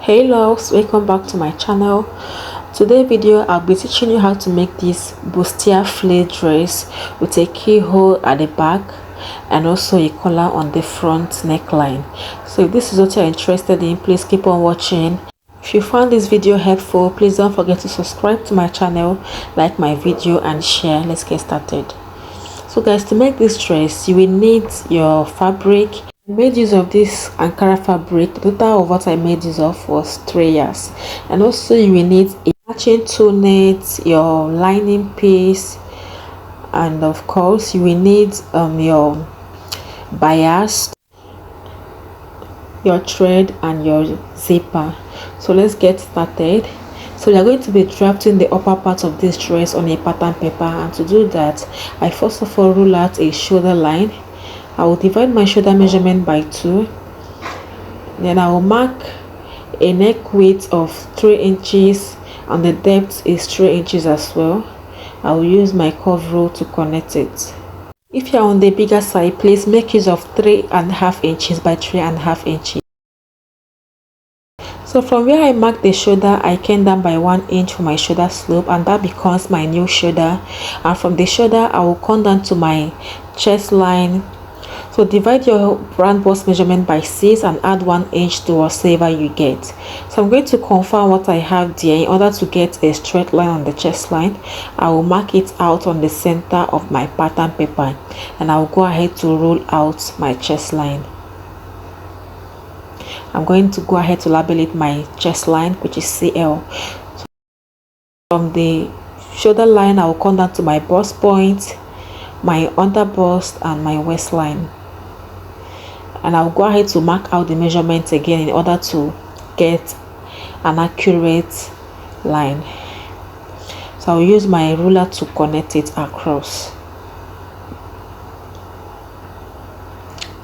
Hey loves, welcome back to my channel. Today video I'll be teaching you how to make this bustier flare dress with a keyhole at the back and also a collar on the front neckline. So if this is what you're interested in, please keep on watching. If you found this video helpful, please don't forget to subscribe to my channel, like my video and share. Let's get started. So guys, to make this dress you will need your fabric. I made use of this Ankara fabric. The total of what I made use of was 3 years. And also you will need a matching tunet, your lining piece, and of course you will need your bias, your thread and your zipper. So let's get started. So we are going to be drafting the upper part of this dress on a pattern paper, and to do that I first of all rule out a shoulder line. I will divide my shoulder measurement by 2. Then I will mark a neck width of 3 inches and the depth is 3 inches as well. I will use my curve rule to connect it. If you are on the bigger side, please make use of 3.5 inches by 3.5 inches. So from where I mark the shoulder, I came down by 1 inch for my shoulder slope, and that becomes my new shoulder. And from the shoulder I will come down to my chest line. So divide your round bust measurement by 6 and add 1 inch to whatever you get. So I'm going to confirm what I have there. In order to get a straight line on the chest line, I will mark it out on the center of my pattern paper, and I will go ahead to roll out my chest line. I'm going to go ahead to label it my chest line, which is CL. So from the shoulder line I will come down to my bust point, my under bust and my waistline, and I'll go ahead to mark out the measurements again in order to get an accurate line. So I'll use my ruler to connect it across,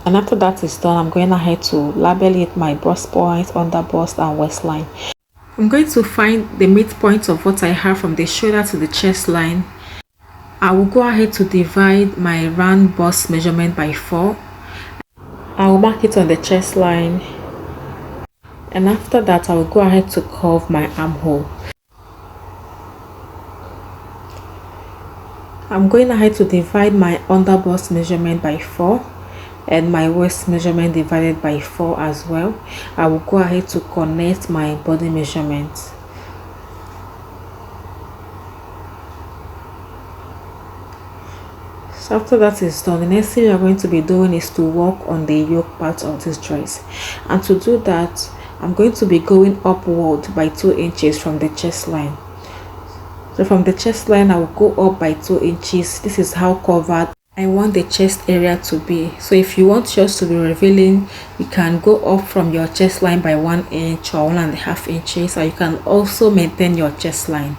and after that is done, I'm going ahead to label it my bust point, under bust and waistline. I'm going to find the midpoint of what I have from the shoulder to the chest line. I will go ahead to divide my round bust measurement by 4. I will mark it on the chest line, and after that I will go ahead to curve my armhole. I'm going ahead to divide my under bust measurement by 4 and my waist measurement divided by 4 as well. I will go ahead to connect my body measurements. So after that is done, the next thing we are going to be doing is to work on the yoke part of this dress, and to do that I'm going to be going upward by 2 inches from the chest line. So from the chest line I will go up by 2 inches. This is how covered I want the chest area to be. So if you want yours to be revealing, you can go up from your chest line by 1 inch or 1.5 inches, or you can also maintain your chest line.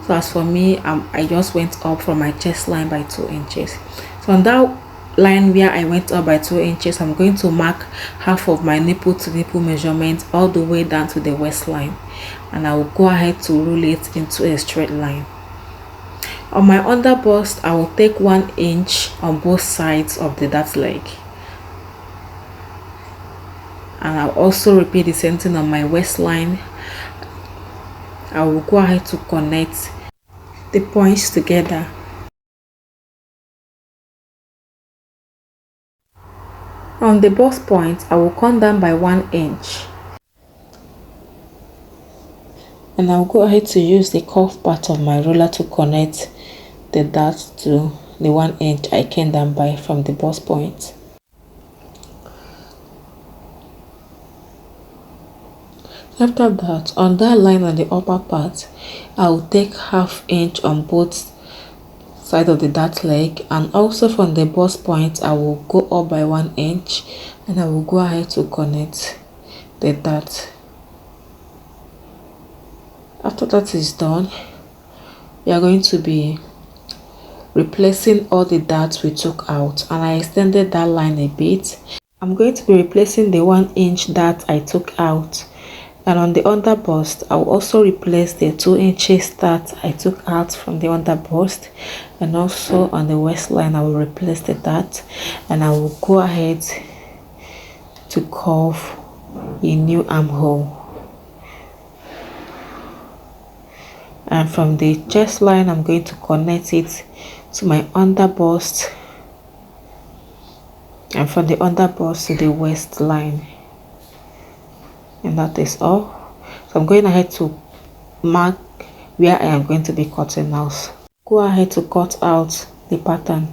So as for me, I just went up from my chest line by 2 inches. So on that line where I went up by 2 inches, I'm going to mark half of my nipple to nipple measurement all the way down to the waistline, and I will go ahead to roll it into a straight line. On my under bust, I will take 1 inch on both sides of the dart leg, and I'll also repeat the same thing on my waistline. I will go ahead to connect the points together. On the bust point, I will come down by 1 inch, and I'll go ahead to use the curved part of my ruler to connect the dart to the 1 inch I came down by from the bust point. After that, on that line on the upper part, I will take ½ inch on both sides of the dart leg, and also from the bust point I will go up by 1 inch, and I will go ahead to connect the dart. After that is done, we are going to be replacing all the darts we took out, and I extended that line a bit. I'm going to be replacing the 1 inch dart I took out, and on the under bust I will also replace the 2 inches dart I took out from the under bust, and also on the waistline I will replace the dart, and I will go ahead to curve a new armhole. and from the chest line I'm going to connect it to my under bust, and from the under bust to the waistline, and that is all. So I'm going ahead to mark where I am going to be cutting out. Go ahead to cut out the pattern.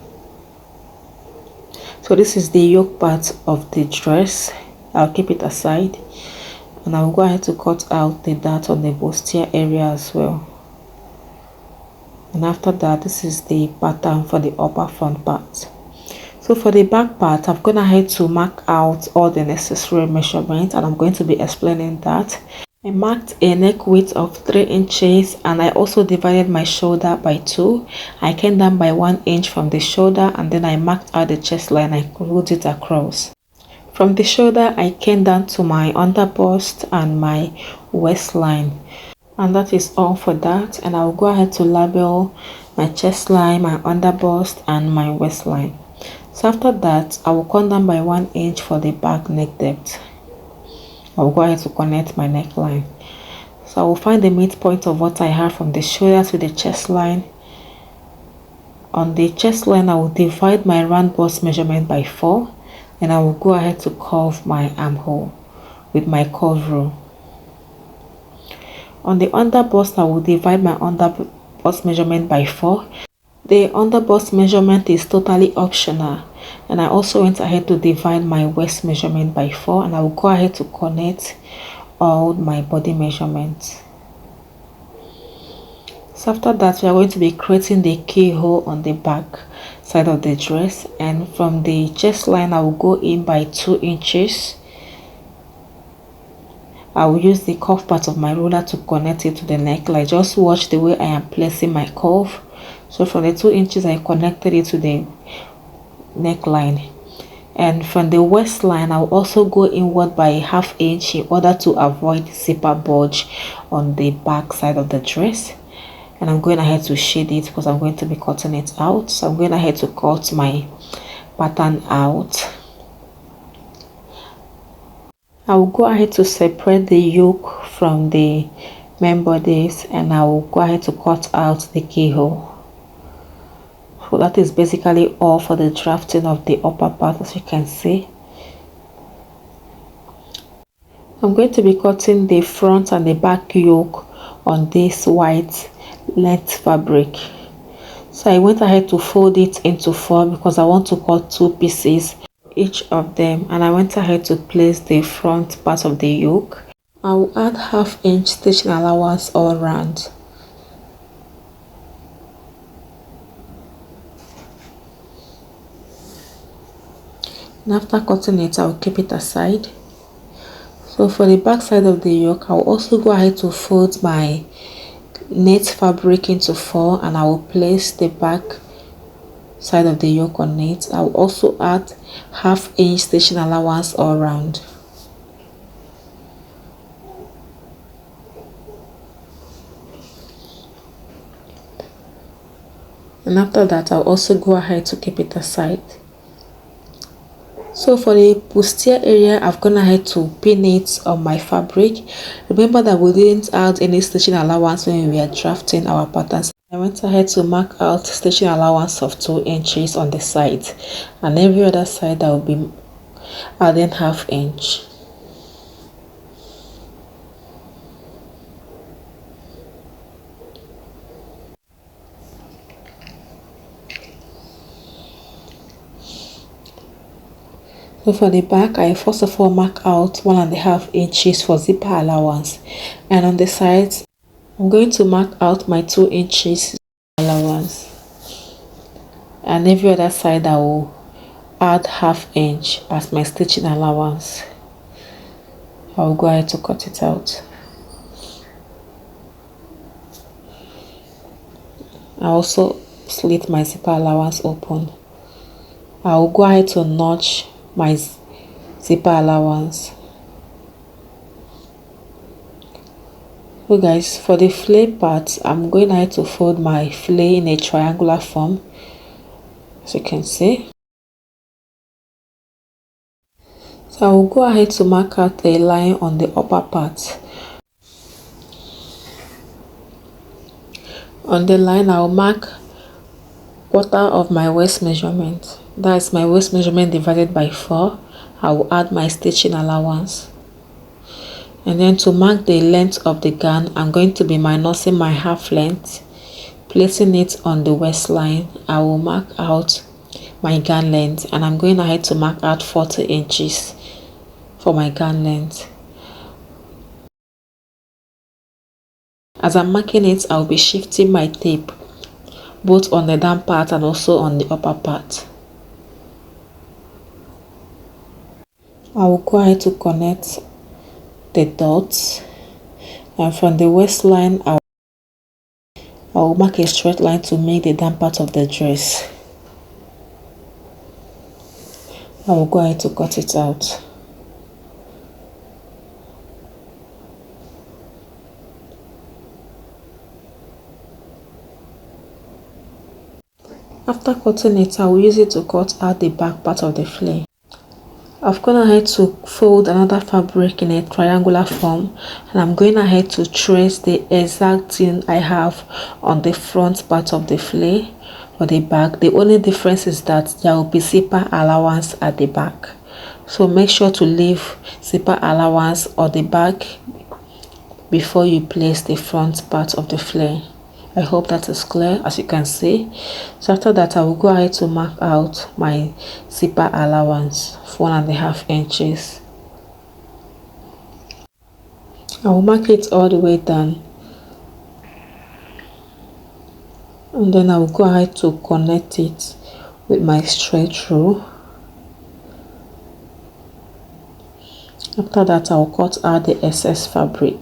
So this is the yoke part of the dress. I'll keep it aside, and I'll go ahead to cut out the dart on the bustier area as well. And after that, this is the pattern for the upper front part. So for the back part, I'm going ahead to mark out all the necessary measurements, and I'm going to be explaining that. I marked a neck width of 3 inches, and I also divided my shoulder by 2. I came down by 1 inch from the shoulder, and then I marked out the chest line. I glued it across. From the shoulder, I came down to my under bust and my waistline. And that is all for that. And I will go ahead to label my chest line, my under bust, and my waistline. So after that, I will come down by 1 inch for the back neck depth. I will go ahead to connect my neckline. So I will find the midpoint of what I have from the shoulder to the chest line. On the chest line, I will divide my round bust measurement by 4, and I will go ahead to curve my armhole with my curve rule. On the under bust, I will divide my under bust measurement by 4. The under bust measurement is totally optional, and I also went ahead to divide my waist measurement by 4, and I will go ahead to connect all my body measurements. So after that, we are going to be creating the keyhole on the back side of the dress, and from the chest line I will go in by 2 inches. I will use the curve part of my ruler to connect it to the neckline. Just watch the way I am placing my curve. So from the 2 inches I connected it to the neckline, and from the waistline I will also go inward by a ½ inch in order to avoid zipper bulge on the back side of the dress. And I'm going ahead to shade it because I'm going to be cutting it out. So I'm going ahead to cut my pattern out. I will go ahead to separate the yoke from the main bodies, and I will go ahead to cut out the keyhole. So that is basically all for the drafting of the upper part. As you can see, I'm going to be cutting the front and the back yoke on this white length fabric. So I went ahead to fold it into 4 because I want to cut 2 pieces each of them, and I went ahead to place the front part of the yoke. I will add ½ inch stitching allowance all around. And after cutting it, I will keep it aside. So for the back side of the yoke, I will also go ahead to fold my net fabric into 4, and I will place the back side of the yoke on it. I will also add ½ inch stitching allowance all around. And after that, I'll also go ahead to keep it aside. So for the bustier area, I've gone ahead to pin it on my fabric. Remember that we didn't add any stitching allowance when we were drafting our patterns. I went ahead to mark out stitching allowance of 2 inches on the side, and every other side I will be adding ½ inch. So for the back, I first of all mark out 1½ inches for zipper allowance, and on the sides I'm going to mark out my 2 inches allowance, and every other side I will add ½ inch as my stitching allowance. I will go ahead to cut it out. I also slit my zipper allowance open. I will go ahead to notch my zipper allowance. So guys, for the flare part, I'm going ahead to fold my flare in a triangular form, as you can see. So I will go ahead to mark out a line on the upper part. On the line, I'll mark quarter of my waist measurement. That's my waist measurement divided by 4. I will add my stitching allowance. And then to mark the length of the gown, I'm going to be minusing my half length, placing it on the waistline. I will mark out my gown length, and I'm going ahead to mark out 40 inches for my gown length. As I'm marking it, I'll be shifting my tape both on the down part and also on the upper part. I will go ahead to connect the dots, and from the waistline I will mark a straight line to make the down part of the dress. I will go ahead to cut it out. After cutting it, I will use it to cut out the back part of the flare. I've gone ahead to fold another fabric in a triangular form, and I'm going ahead to trace the exact thing I have on the front part of the flare or the back. The only difference is that there will be zipper allowance at the back, so make sure to leave zipper allowance on the back before you place the front part of the flare. I hope that is clear, as you can see. So after that, I will go ahead to mark out my zipper allowance for 1.5 inches. I will mark it all the way down, and then I will go ahead to connect it with my straight rule. After that, I will cut out the excess fabric.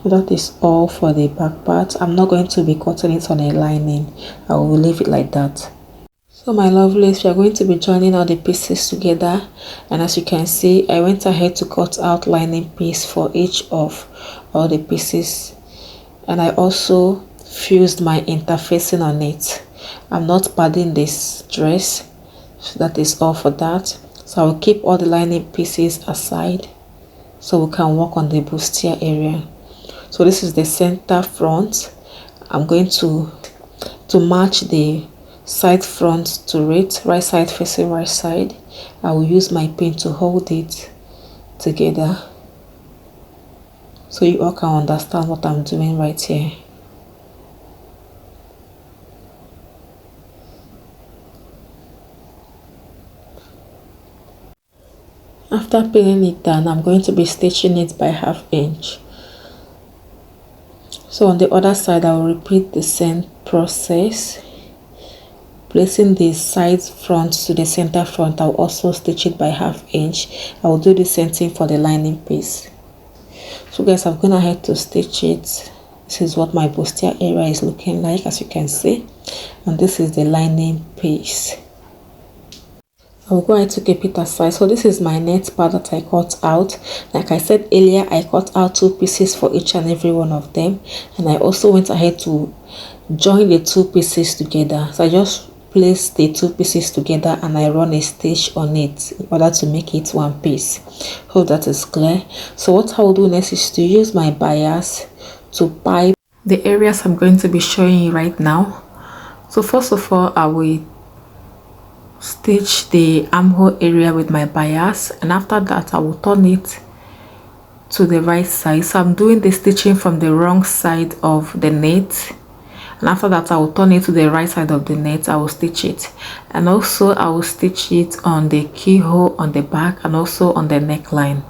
That is all for the back part. I'm not going to be cutting it on a lining. I will leave it like that. So my lovelies, we are going to be joining all the pieces together, and as you can see, I went ahead to cut out lining piece for each of all the pieces, and I also fused my interfacing on it. I'm not padding this dress, so that is all for that. So I will keep all the lining pieces aside so we can work on the bustier area. So this is the center front. I'm going to match the side front to it, right side facing right side. I will use my pin to hold it together so you all can understand what I'm doing right here. After pinning it down, I'm going to be stitching it by 1/2 inch. So on the other side, I will repeat the same process, placing the side front to the center front. I will also stitch it by 1/2 inch. I will do the same thing for the lining piece. So guys, I've gone ahead to stitch it. This is what my bustier area is looking like, as you can see, and this is the lining piece. I will go ahead to keep it aside. So this is my net part that I cut out. Like I said earlier, I cut out 2 pieces for each and every one of them, and I also went ahead to join the 2 pieces together. So I just place the 2 pieces together and I run a stitch on it in order to make it one piece. Hope that is clear. So what I will do next is to use my bias to pipe the areas I'm going to be showing you right now. So first of all, I will stitch the armhole area with my bias, and after that I will turn it to the right side. So I'm doing the stitching from the wrong side of the net, and after that I will turn it to the right side of the net. I will stitch it, and also I will stitch it on the keyhole on the back and also on the neckline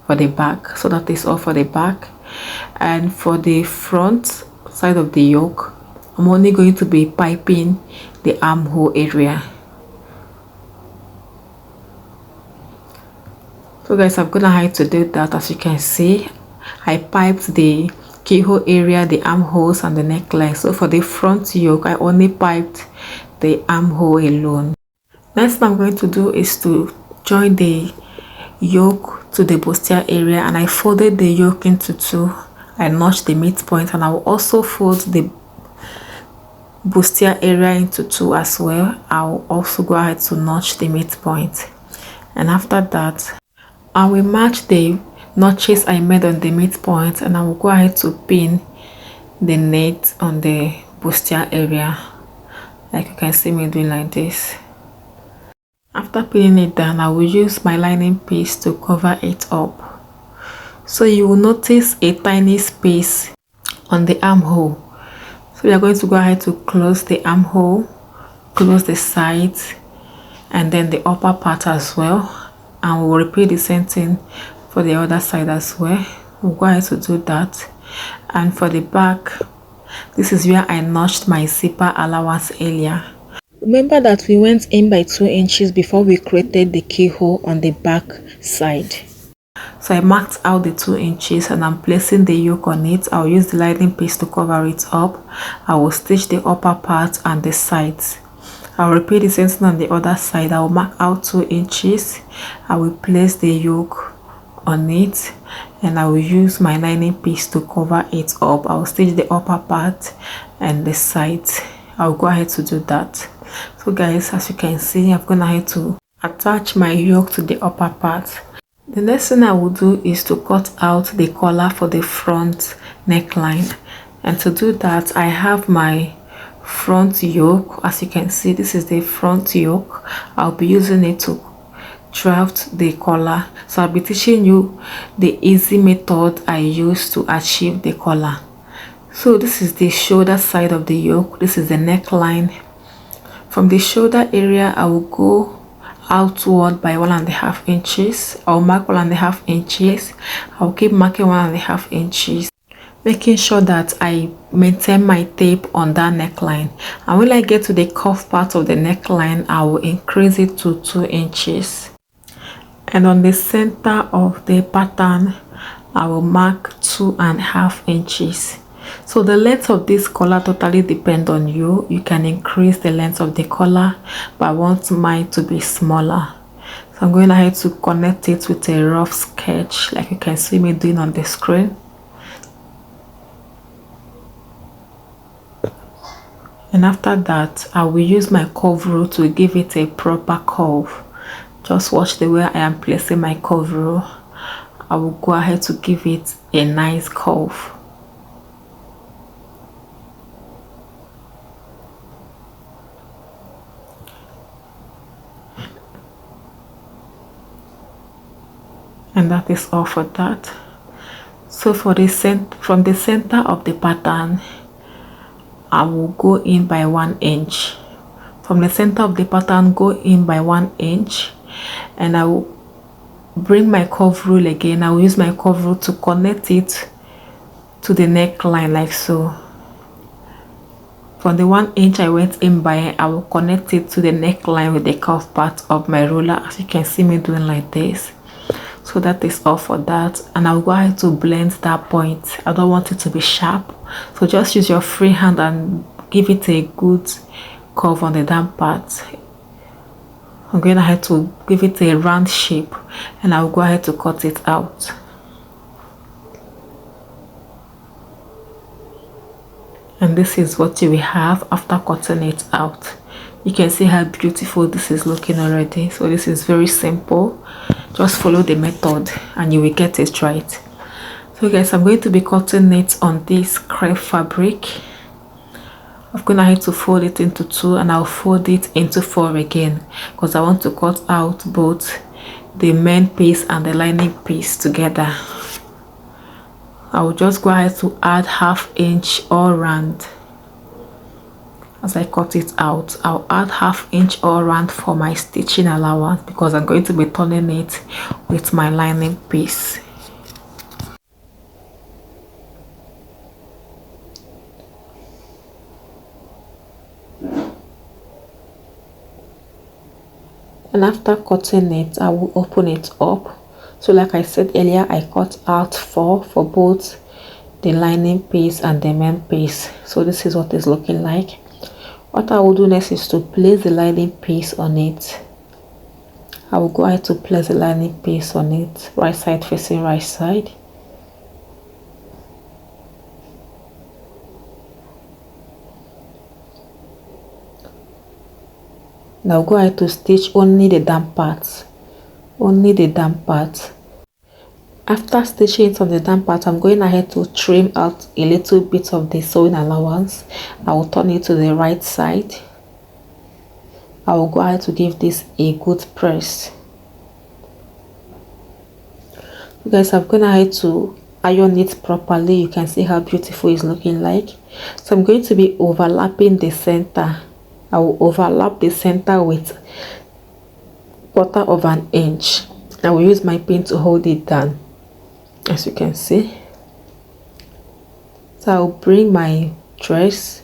for the back. So that is all for the back. And for the front side of the yoke, I'm only going to be piping the armhole area. So guys, I've gone ahead to do that. As you can see, I piped the keyhole area, the armholes and the neckline. So for the front yoke, I only piped the armhole alone. Next thing I'm going to do is to join the yoke to the bustier area, and I folded the yoke into 2. I notched the midpoint, and I will also fold the bustier area into 2 as well. I will also go ahead to notch the midpoint, and after that I will match the notches I made on the midpoint, and I will go ahead to pin the net on the bustier area, like you can see me doing like this. After pinning it down, I will use my lining piece to cover it up. So you will notice a tiny space on the armhole. So we are going to go ahead to close the armhole, close the sides, and then the upper part as well, and we'll repeat the same thing for the other side as well. We'll go ahead to do that. And for the back, this is where I notched my zipper allowance earlier. Remember that we went in by 2 inches before we created the keyhole on the back side. So I marked out the 2 inches and I'm placing the yoke on it. I'll use the lining piece to cover it up. I will stitch the upper part and the sides. I'll repeat the same thing on the other side. I will mark out 2 inches. I will place the yoke on it and I will use my lining piece to cover it up. I will stitch the upper part and the sides. I'll go ahead to do that. So guys, as you can see, I'm going ahead to attach my yoke to the upper part. The next thing I will do is to cut out the collar for the front neckline, and to do that I have my front yoke. As you can see, this is the front yoke. I'll be using it to draft the collar. So I'll be teaching you the easy method I use to achieve the collar. So this is the shoulder side of the yoke. This is the neckline. From the shoulder area, I will go outward by 1.5 inches. I'll mark 1.5 inches. I'll keep marking 1.5 inches, making sure that I maintain my tape on that neckline. And when I get to the cuff part of the neckline, I will increase it to 2 inches. And on the center of the pattern, I will mark 2.5 inches. So the length of this collar totally depends on you. You can increase the length of the collar, but I want mine to be smaller. So I'm going ahead to connect it with a rough sketch, like you can see me doing on the screen. And after that, I will use my curve rule to give it a proper curve. Just watch the way I am placing my curve rule. I will go ahead to give it a nice curve. And that is all for that. So for the from the center of the pattern, I will go in by 1 inch. From the center of the pattern, go in by 1 inch, and I will bring my curve rule again. I will use my curve rule to connect it to the neckline, like so. From the 1 inch I went in by, I will connect it to the neckline with the curve part of my ruler, as you can see me doing like this. So that is all for that, and I'll go ahead to blend that point. I don't want it to be sharp, so just use your free hand and give it a good curve on the down part. I'm going ahead to give it a round shape, and I'll go ahead to cut it out. And this is what you will have after cutting it out. You can see how beautiful this is looking already. So this is very simple. Just follow the method and you will get it right. So guys, I'm going to be cutting it on this crepe fabric. I'm going to have to fold it into 2, and I'll fold it into 4 again, because I want to cut out both the main piece and the lining piece together. I will just go ahead to add 1/2 inch all round. As I cut it out, I'll add 1/2 inch all round for my stitching allowance, because I'm going to be turning it with my lining piece. And after cutting it, I will open it up. So like I said earlier, I cut out 4 for both the lining piece and the main piece. So this is what it's looking like. What I will do next is to place the lining piece on it. I will go ahead to place the lining piece on it, right side facing right side. Now go ahead to stitch only the damp parts. Only the damp parts. After stitching it on the down part, I'm going ahead to trim out a little bit of the sewing allowance. I will turn it to the right side. I will go ahead to give this a good press. You guys, I'm going ahead to iron it properly. You can see how beautiful it's looking like. So I'm going to be overlapping the center. I will overlap the center with 1/4 of an inch. I will use my pin to hold it down, as you can see. So I'll bring my dress.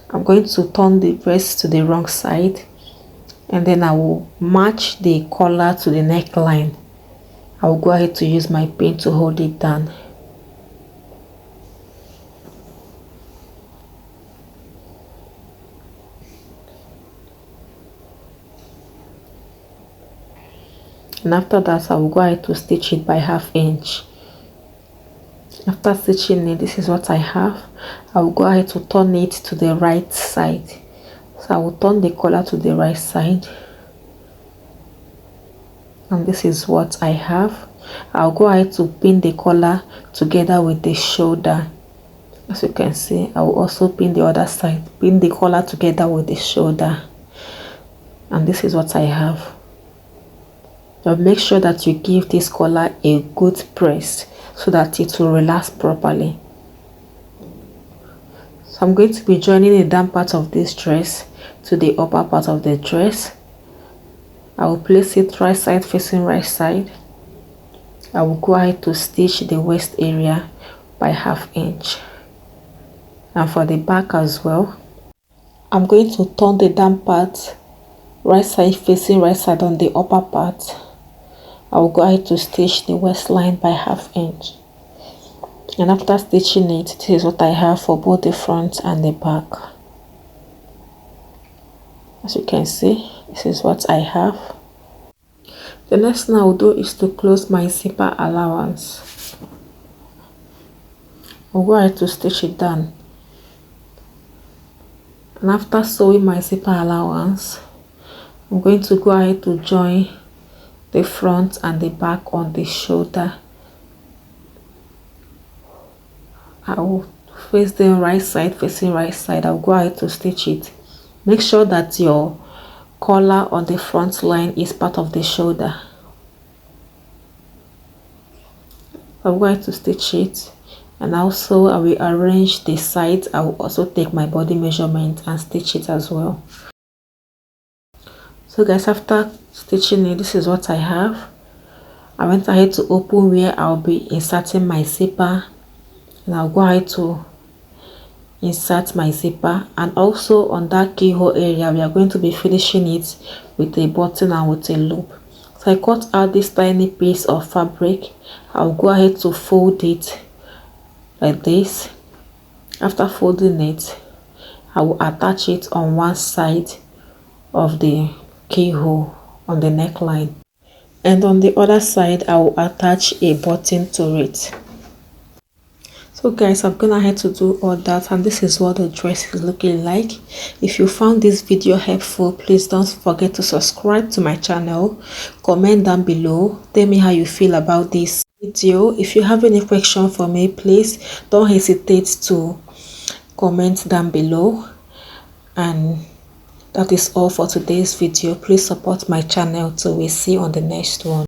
I'm going to turn the dress to the wrong side, and then I will match the collar to the neckline. I will go ahead to use my pin to hold it down. And after that, I will go ahead to stitch it by 1/2 inch. After stitching it, this is what I have. I will go ahead to turn it to the right side. So I will turn the collar to the right side, and this is what I have. I'll go ahead to pin the collar together with the shoulder. As you can see, I will also pin the other side, pin the collar together with the shoulder, and this is what I have. But make sure that you give this collar a good press so that it will relax properly. So I'm going to be joining the down part of this dress to the upper part of the dress. I will place it right side facing right side. I will go ahead to stitch the waist area by 1/2 inch, and for the back as well. I'm going to turn the down part right side facing right side on the upper part. I will go ahead to stitch the waistline by 1/2 inch, and after stitching it, this is what I have for both the front and the back. As you can see, this is what I have. The next thing I will do is to close my zipper allowance. I'll go ahead to stitch it down, and after sewing my zipper allowance, I'm going to go ahead to join the front and the back on the shoulder. I will face them right side facing right side. I'll go ahead to stitch it. Make sure that your collar on the front line is part of the shoulder. I'm going to stitch it, and also I will arrange the sides. I will also take my body measurement and stitch it as well. So guys, after stitching it, this is what I have. I went ahead to open where I'll be inserting my zipper, and I'll go ahead to insert my zipper, and also on that keyhole area we are going to be finishing it with a button and with a loop. So I cut out this tiny piece of fabric. I'll go ahead to fold it like this. After folding it, I will attach it on one side of the keyhole on the neckline, and on the other side I will attach a button to it. So guys, I've gone ahead to do all that, and this is what the dress is looking like. If you found this video helpful, please don't forget to subscribe to my channel. Comment down below, tell me how you feel about this video. If you have any question for me, please don't hesitate to comment down below. And that is all for today's video. Please support my channel till we see you on the next one.